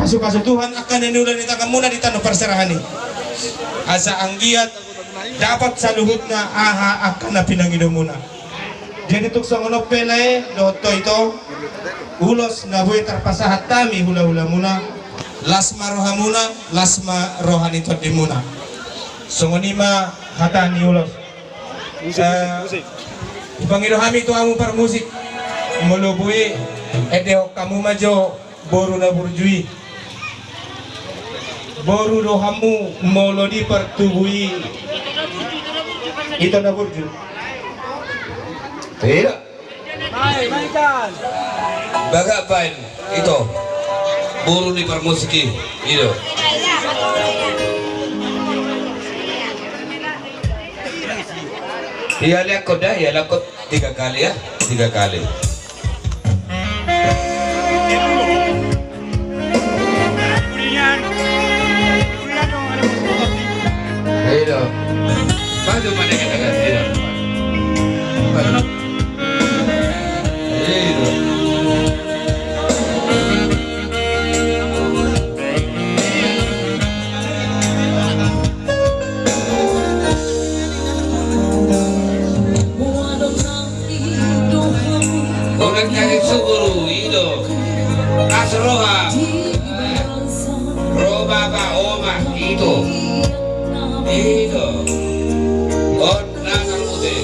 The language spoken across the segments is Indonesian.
Kasu-kasu Tuhan akan dinulan di tangan muna di tanah perserahan ini. Asa anggiat dapat saluhutna aha akan na pinanginom muna. Jadi tuk songono pelae doto itu ulos na huwe terpasahat tami hula-hula muna lasma rohamuna lasma rohani todi muna songonima hatani ulos Pangido kami itu amu par musik melubui edeo kamu majo boru na burjui boru rohamu molodi pertubui itu na burju tidak mainkan baga pain itu buru di permusiki itu iya lakot dah ya lakot 3 kali ya 3 kali itu maju pada kita kan itu orang kaki suburu itu asroha roba ba oma itu on nakal ude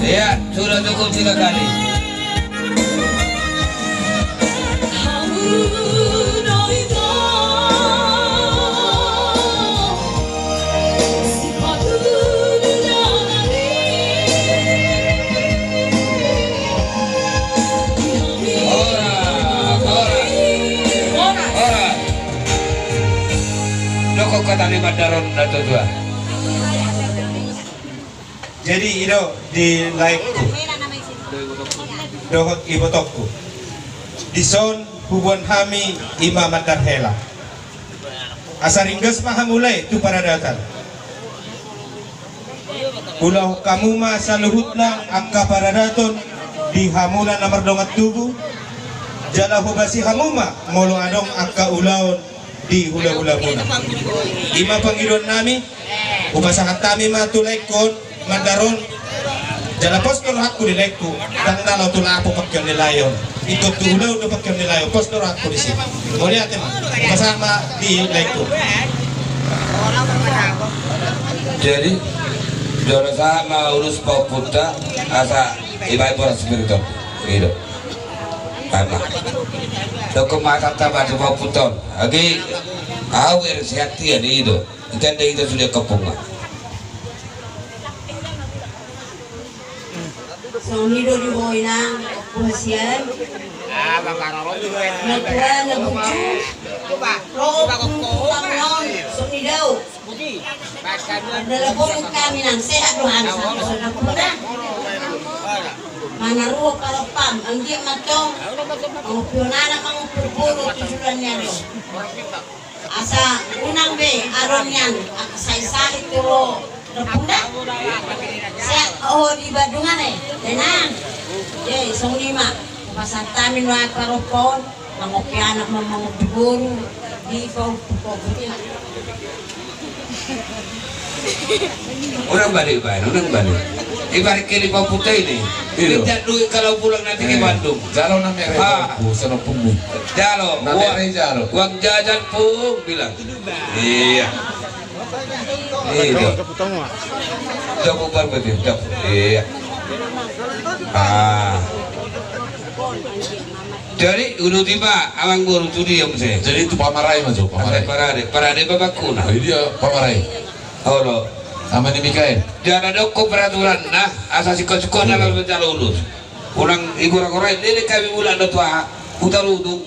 ya sudah cukup 3 kali kok kata 5 daron atau 2 jadi itu di like-ku dohot ibotokku di son hubungan kami imam darhela asaringges maha mulai itu para datang ulah kamu ma saluhutna angka para daton di hamulan nomor dongat tubuh jala hubasi hamuma molo adong angka ulaun di hula-hula muna ima pangidon nami ubasahan tami ma tulaykon mandaron jala postor hakku di lekku dan nalaw tula apo pagyan nilayon ikot tuulaw do pagyan nilayon postor hakku di sini muli ate ma ubasahan ma di lekku jadi jora sama urus pauputa asa ibai por spirito gitu karena dokumen tambah di pauputon lagi awir sehat ya di itu ikan itu sudah kepungan Sonido di boina puasian natural na bucu roh sonido dalabong kami ng sehat dohan sa kuna manaruo palapam ang di matong ang pionana mga purpuro tujulan niya asa unang be aron yan akasaysahit tiro Repunda, saya di Badungan tenang. Jadi song 5 pasar tamin wa karopon, mangopi anak mangopi guru di kau putih. Orang balik. ibarat kini Pak Putra ini Iya. minta duit kalau pulang nanti ke Bandung. Jalo na mere po sa punggu. Jalo, Na mere jalo. uang jajan pun bilang. Iya. Iya. Coba bubar betul. Iya. Jadi udah tiba awang baru tu dia mesti. Jadi itu pamaray man jo, pamaray. Parade babakuna. Ay dia pamaray. Oh, Aman ni Mikael. jangan ada hukum peraturan nah asasi konsekuensi dalam berjalan lulus. Ulang igura korai ini kami bulan tua utar udu